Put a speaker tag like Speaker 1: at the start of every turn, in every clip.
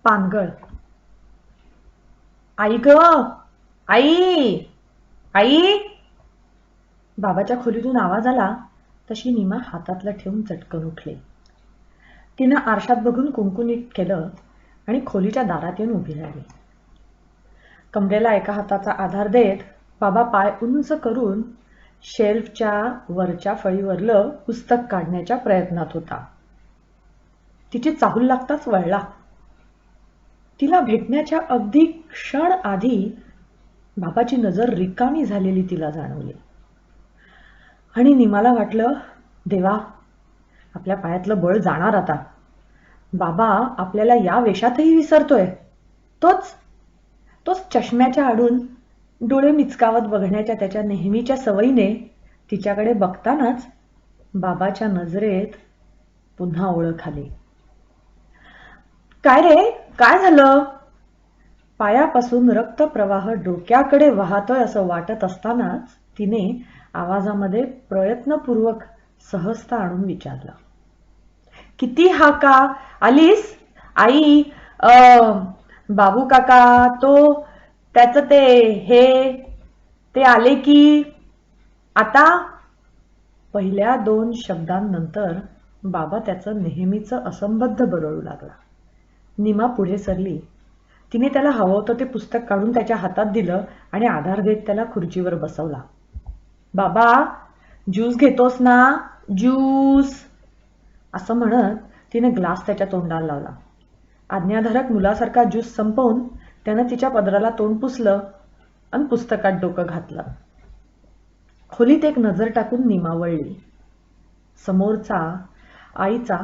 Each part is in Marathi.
Speaker 1: पानगळ. आई ग, आई, आई. बाबाच्या खोलीतून आवाज आला तशी नीमा हातातलं ठेवून चटकन उठली. तिनं आरशात बघून कुंकुनीत केलं आणि खोलीच्या दारात येऊन उभी राहिली. कमरेला एका हाताचा आधार देत बाबा पाय उंच करून शेल्फच्या वरच्या फळीवरलं पुस्तक काढण्याच्या प्रयत्नात होता. तिची चाहूल लागताच वळला. तिला भेटण्याच्या अगदी क्षण आधी बाबाची नजर रिकामी झालेली तिला जाणवली आणि निमाला वाटलं, देवा, आपल्या पायातलं बळ जाणार आता. बाबा आपल्याला या वेशातही विसरतोय. तोच तोच चष्म्याच्या आडून डोळे मिचकावत बघण्याच्या त्याच्या नेहमीच्या सवयीने तिच्याकडे बघतानाच बाबाच्या नजरेत पुन्हा ओळख आली. काय रे, काय झालं? पायापासून रक्तप्रवाह डोक्याकडे वाहतोय असं वाटत असतानाच तिने आवाजामध्ये प्रयत्नपूर्वक सहजता आणून विचारलं. किती हाका? आलीस? आई, बाबू काका, त्याचं ते आले की आता? पहिल्या 2 शब्दांनंतर बाबा त्याचं नेहमीचं असंबद्ध बरळू लागला. नीमा पुढे सरली. तिने त्याला हवं होतं ते पुस्तक काढून त्याच्या हातात दिलं आणि आधार देत त्याला खुर्चीवर बसवला. बाबा, ज्यूस घेतोस ना? ज्यूस, असं म्हणत तिने ग्लास त्याच्या तोंडाला लावला. आज्ञाधारक मुलासारखा ज्यूस संपवून त्यानं तिच्या पदराला तोंड पुसलं आणि पुस्तकात डोकं घातलं. खोलीत एक नजर टाकून नीमा वळली. समोरचा आईचा,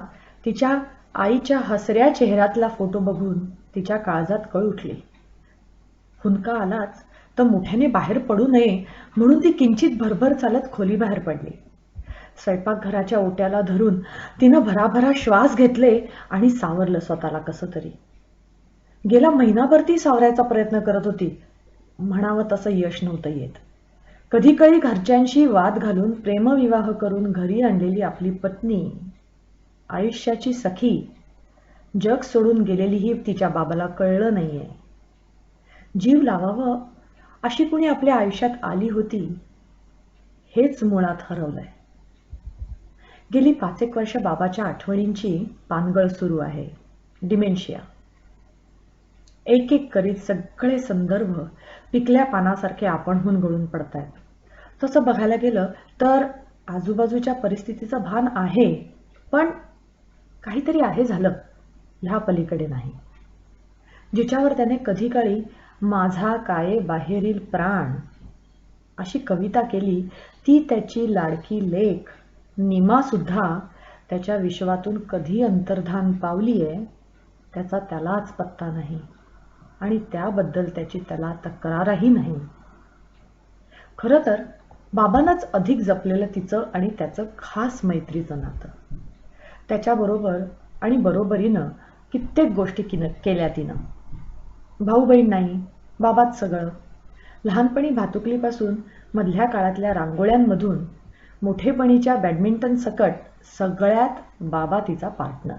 Speaker 1: तिच्या आईच्या हसऱ्या चेहऱ्यातला फोटो बघून तिच्या काळजात कळ उठली. हुंदका आलाच तर मोठ्याने बाहेर पडू नये म्हणून ती किंचित भरभर चालत खोलीबाहेर पडली. स्वयंपाकघराच्या ओट्याला धरून तिनं भराभरा श्वास घेतले आणि सावरलं स्वतःला कसं तरी. गेला महिनाभर ती सावरायचा प्रयत्न करत होती. म्हणावं तसं यश नव्हतं येत. कधी काळी घरच्यांशी वाद घालून प्रेमविवाह करून घरी आणलेली आपली पत्नी, आयुष्याची सखी, जग सोडून गेलेलीही तिच्या बाबाला कळलं नाहीये. जीव लावावं अशी कुणी आपल्या आयुष्यात आली होती हेच मुळात हरवलंय. गेली 5 एक वर्ष बाबाच्या आठवणींची पानगळ सुरू आहे. डिमेन्शिया. एक एक करीत सगळे संदर्भ पिकल्या पानासारखे आपणहून गळून पडतायत. तसं बघायला गेलं तर आजूबाजूच्या परिस्थितीचं भान आहे, पण काहीतरी आहे झालं ह्या पलीकडे नाही. जिच्यावर त्याने कधी काळी माझा काये बाहेरील प्राण अशी कविता केली, ती त्याची लाडकी लेक नीमा सुद्धा त्याच्या विश्वातून कधी अंतर्धान पावलीये त्याचा त्यालाच पत्ता नाही आणि त्याबद्दल त्याची त्याला तक्रारही नाही. खरं तर बाबांनाच अधिक जपलेलं तिचं आणि त्याचं खास मैत्रीचं नातं. त्याच्याबरोबर आणि बरोबरीनं कित्येक गोष्टी केल्या तिनं. भाऊ बहीण नाही, बाबाच सगळं. लहानपणी भातुकलीपासून मधल्या काळातल्या रांगोळ्यांमधून मोठेपणीच्या बॅडमिंटन सकट सगळ्यात बाबा तिचा पार्टनर.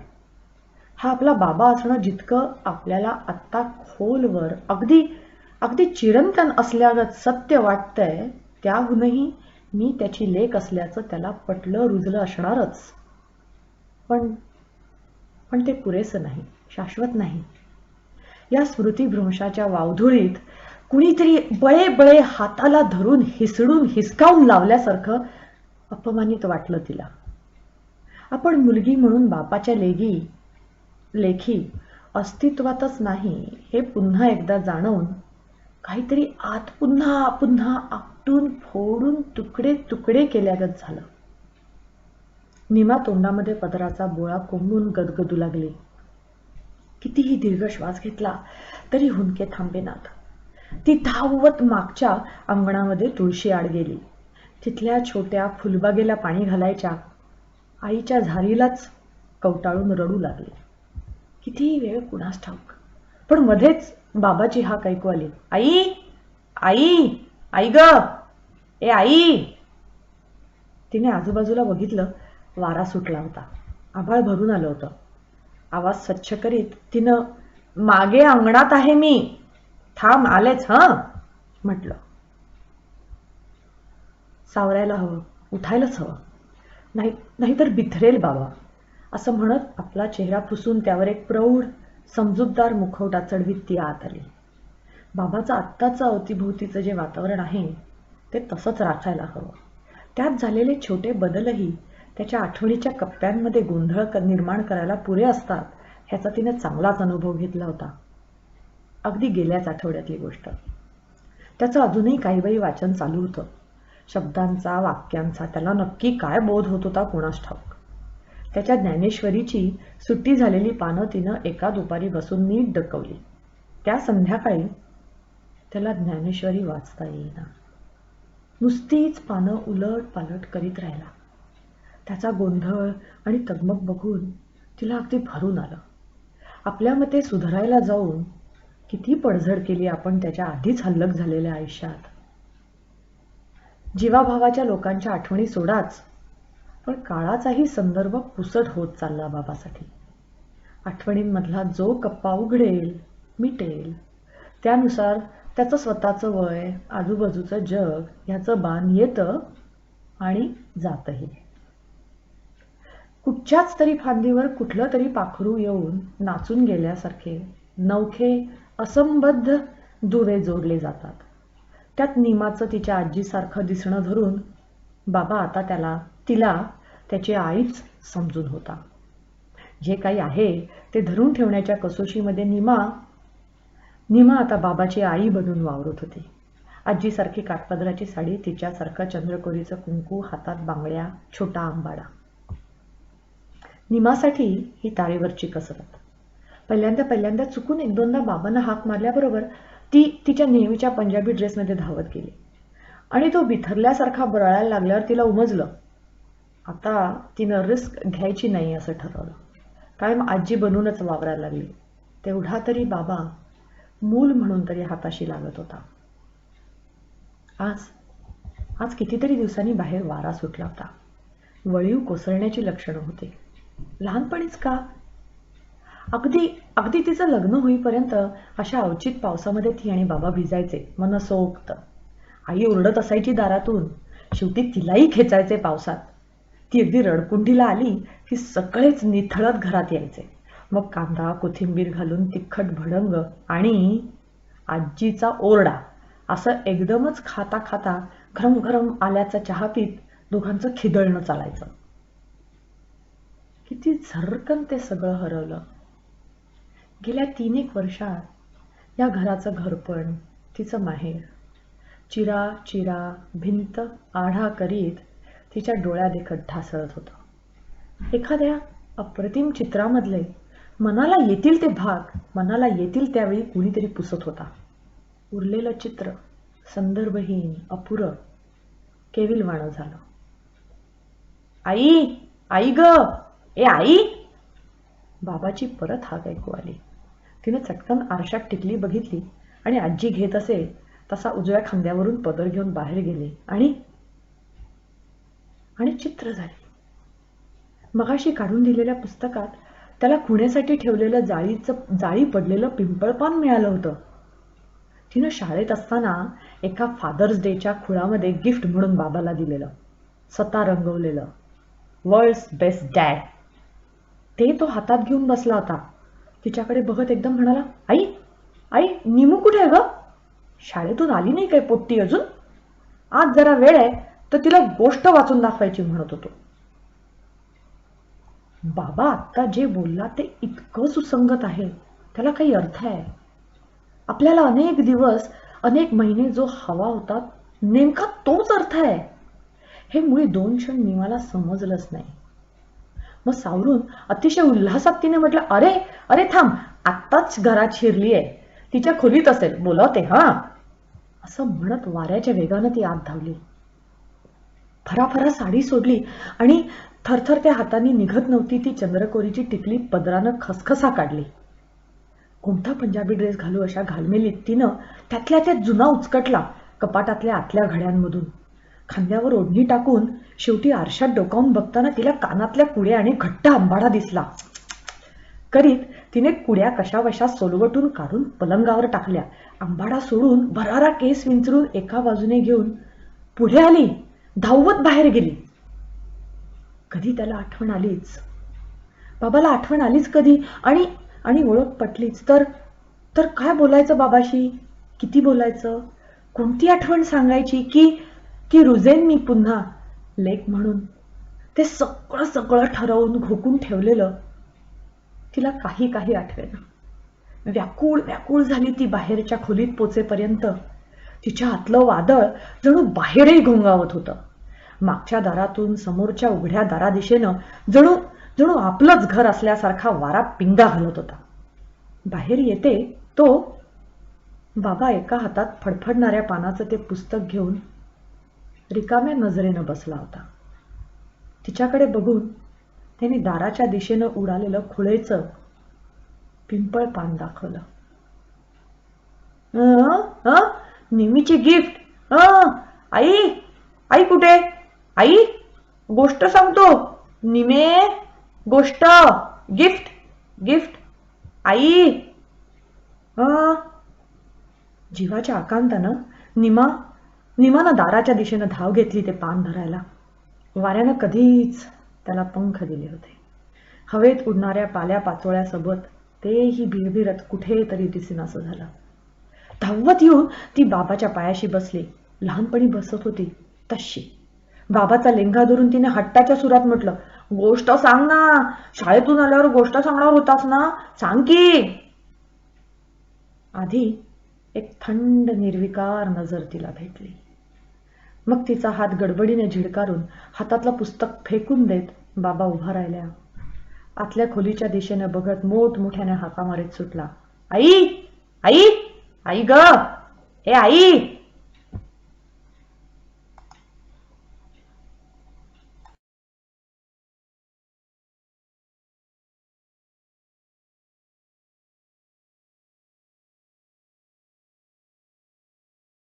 Speaker 1: हा आपला बाबा असणं जितकं आपल्याला आत्ता खोलवर अगदी चिरंतन असल्यागत सत्य वाटतंय, त्याहूनही मी त्याची लेक असल्याचं त्याला पटलं रुजलं असणारच. पण ते पुरेसं नाही, शाश्वत नाही. या स्मृतिभ्रंशाच्या वावधुळीत कुणीतरी बळे हाताला धरून हिसडून हिसकावून लावल्यासारखं अपमानित वाटलं तिला. आपण मुलगी म्हणून बापाच्या लेखी अस्तित्वातच नाही हे पुन्हा एकदा जाणवून काहीतरी आत पुन्हा आपटून फोडून तुकडे तुकडे केल्यागत झालं. नीमा तोंडामध्ये पदराचा बोळा कोंबून गदगदू लागली. कितीही दीर्घ श्वास घेतला तरी हुंदके थांबेनात. ती धावत मागच्या अंगणामध्ये तुळशी आड गेली. तिथल्या छोट्या फुलबागेला पाणी घालायच्या आईच्या झारीलाच कवटाळून रडू लागली. किती वेळ कुणास ठाऊक, पण मध्येच बाबाची हाक ऐकू आली. आई, आई, आई ग, ए आई. तिने आजूबाजूला बघितलं. वारा सुटला होता. आभाळ भरून आलं होतं. आवाज स्वच्छ करीत तिनं मागे अंगणात आहे मी, थांब आलेच हं, म्हटलं. सावरायला हवं, उठायलाच हवं, नाहीतर बिथरेल बाबा, असं म्हणत आपला चेहरा पुसून त्यावर एक प्रौढ समजूतदार मुखवटा चढवीत ती आत आली. बाबाचं आत्ताचं अवतीभोवतीचं जे वातावरण आहे ते तसंच राखायला हवं. त्यात झालेले छोटे बदलही त्याच्या आठवणीच्या कप्प्यांमध्ये गोंधळ निर्माण करायला पुरे असतात ह्याचा तिने चांगलाच अनुभव घेतला होता. अगदी गेल्याच आठवड्यातली गोष्ट. त्याचं अजूनही काही वेळी वाचन चालू होतं. शब्दांचा, वाक्यांचा त्याला नक्की काय बोध होत होता कुणास ठाऊक. त्याच्या ज्ञानेश्वरीची सुट्टी झालेली पानं तिनं एका दुपारी बसून नीट डकवली. त्या संध्याकाळी त्याला ज्ञानेश्वरी वाचता येईना. नुसतीच पानं उलट पालट करीत राहिला. त्याचा गोंधळ आणि तगमग बघून तिला अगदी भरून आलं. आपल्या मते सुधारायला जाऊन किती पडझड केली आपण त्याच्या आधीच हल्लक झालेल्या आयुष्यात. जीवाभावाच्या लोकांच्या आठवणी सोडाच, पण काळाचाही संदर्भ पुसट होत चालला बाबासाठी. आठवणींमधला जो कप्पा उघडेल, मिटेल, त्यानुसार त्याचं स्वतःचं वय, आजूबाजूचं जग ह्याचं बाण येतं आणि जातही. कुठच्याच तरी फांदीवर कुठलं तरी पाखरू येऊन नाचून गेल्यासारखे नवखे असंबद्ध दुवे जोडले जातात. त्यात निमाचं तिच्या आजीसारखं दिसणं धरून बाबा आता तिला त्याची आईच समजून होता. जे काही आहे ते धरून ठेवण्याच्या कसोशीमध्ये निमा आता बाबाची आई बनून वावरत होती. आजीसारखी काठपदराची साडी, तिच्यासारखं चंद्रकोरीचं कुंकू, हातात बांगड्या, छोटा आंबाडा. निमासाठी ही तारेवरची कसरत. पहिल्यांदा चुकून एक दोनदा बाबांना हाक मारल्याबरोबर ती तिच्या नेहमीच्या पंजाबी ड्रेसमध्ये धावत गेली आणि तो बिथरल्यासारखा बरळायला लागल्यावर तिला उमजलं आता तिनं रिस्क घ्यायची नाही असं ठरवलं. कायम आजी बनूनच वावरायला लागली. तेवढा तरी बाबा मूल म्हणून तरी हाताशी लागत होता. आज कितीतरी दिवसांनी बाहेर वारा सुटला होता. वळीव कोसळण्याची लक्षणं होती. लहानपणीच का? अगदी तिचं लग्न होईपर्यंत अशा अवचित पावसामध्ये ती आणि बाबा भिजायचे मनसोक्त. आई ओरडत असायची दारातून. शेवटी तिलाही खेचायचे पावसात. ती अगदी रडकुंडीला आली की सगळेच निथळत घरात यायचे. मग कांदा कोथिंबीर घालून तिखट भडंग आणि आजीचा ओरडा असं एकदमच खाता खाता गरम गरम आल्याचा चहा पीत दोघांचं खिदळणं चालायचं. किती झरकन ते सगळं हरवलं. गेल्या 3-1 वर्षात या घराचं घरपण, तिचं माहेर चिरा भिंत आढा करीत तिच्या डोळ्यादेखत ढासळत होतं. एखाद्या अप्रतिम चित्रामधले मनाला येतील ते भाग मनाला येतील त्यावेळी कुणीतरी पुसत होता. उरलेलं चित्र संदर्भहीन, अपुरं, केविलवाणं झालं. आई ग, ए आई! बाबाची परत हाक ऐकू आली. तिने चटकन आरशात टिकली बघितली आणि आजी घेत असे तसा उजव्या खांद्यावरून पदर घेऊन बाहेर गेले आणि चित्र झाले. मगाशी काढून दिलेल्या पुस्तकात त्याला खुण्यासाठी ठेवलेलं जाळी पडलेलं पिंपळपान मिळालं होतं. तिनं शाळेत असताना एका फादर्स डेच्या खुळामध्ये गिफ्ट म्हणून बाबाला दिलेलं, स्वतः रंगवलेलं वर्ल्ड्स बेस्ट डॅड. ते तो हातात घेऊन बसला होता. तिच्याकडे बघत एकदम म्हणाला, आई निमू कुठे आहे ग? शाळेतून आली नाही काय पोट्टी अजून? आज जरा वेळ आहे तर तिला गोष्ट वाचून दाखवायची म्हणत होतो. बाबा आत्ता जे बोलला ते इतकं सुसंगत आहे, त्याला काही अर्थ आहे. आपल्याला अनेक दिवस अनेक महिने जो हवा होता नेमका तोच अर्थ आहे. हे मुळी 2 क्षण निमाला समजलंच नाही. मग सावरून अतिशय उल्हासात तिने म्हटलं, अरे थांब, आत्ताच घरात शिरली आहे, तिच्या खोलीत असेल, बोलावते हा. असं म्हणत वाऱ्याच्या वेगानं ती आत धावली. फराफरा साडी सोडली आणि थरथर त्या हातांनी निघत नव्हती ती चंद्रकोरीची टिकली पदरानं खसखसा काढली. कोणता पंजाबी ड्रेस घालू अशा घालमेलीत तिनं त्यातल्या त्यात जुना उचकटला कपाटातल्या आतल्या घड्यांमधून. खांद्यावर ओढणी टाकून शेवटी आरशात डोकावून बघताना तिला कानातल्या कुड्या आणि घट्ट आंबाडा दिसला. करीत तिने कुड्या कशावशा सोलवटून काढून पलंगावर टाकल्या. आंबाडा सोडून भरारा केस विंचरून एका बाजूने घेऊन पुढे आली. धावत बाहेर गेली. कधी त्याला आठवण आलीच. बाबाला आठवण आलीच कधी. आणि ओळख पटलीच तर काय बोलायचं बाबाशी? किती बोलायचं? कोणती आठवण सांगायची की रुजेन मी पुन्हा लेक म्हणून? ते सगळं सगळं ठरवून घोकून ठेवलेलं तिला काही आठवेना. व्याकुळ व्याकुळ झाली ती बाहेरच्या खोलीत पोचेपर्यंत. तिच्या आतलं वादळ जणू बाहेरही घोंगावत होतं. मागच्या दारातून समोरच्या उघड्या दारादिशेनं जणू आपलंच घर असल्यासारखा वारा पिंगा घालत होता. बाहेर येते तो बाबा एका हातात फडफडणाऱ्या पानाचं ते पुस्तक घेऊन रिकाम्या नजरेनं बसला होता. तिच्याकडे बघून त्याने दाराच्या दिशेनं उडालेलं खुळेचं पिंपळ पान दाखवलं. निमीची गिफ्ट. आई कुठे? आई, गोष्ट सांगतो. निमे, गोष्ट, गिफ्ट गिफ्ट. आई. जीवाच्या आकांतानं निमानं दाराच्या दिशेनं धाव घेतली ते पान धरायला. वाऱ्यानं कधीच त्याला पंख दिले होते. हवेत उडणाऱ्या पाल्या पाचोळ्यासोबत तेही भिरभिरत कुठेतरी दिसेनासं झालं. धावत येऊन ती बाबाच्या पायाशी बसली. लहानपणी बसत होती तशी. बाबाचा लेंगा धरून तिने हट्टाच्या सुरात म्हटलं, गोष्ट सांग ना. शाळेतून आल्यावर गोष्ट सांगणार होतास ना, सांग की. आधी एक थंड निर्विकार नजर तिला भेटली. मग तिचा हात गडबडीने झिडकारून हातातलं पुस्तक फेकून देत बाबा उभा राहिल्या. आतल्या खोलीच्या दिशेने बघत मोठमोठ्याने हाका मारीत सुटला, आई आई आई ग, ए आई.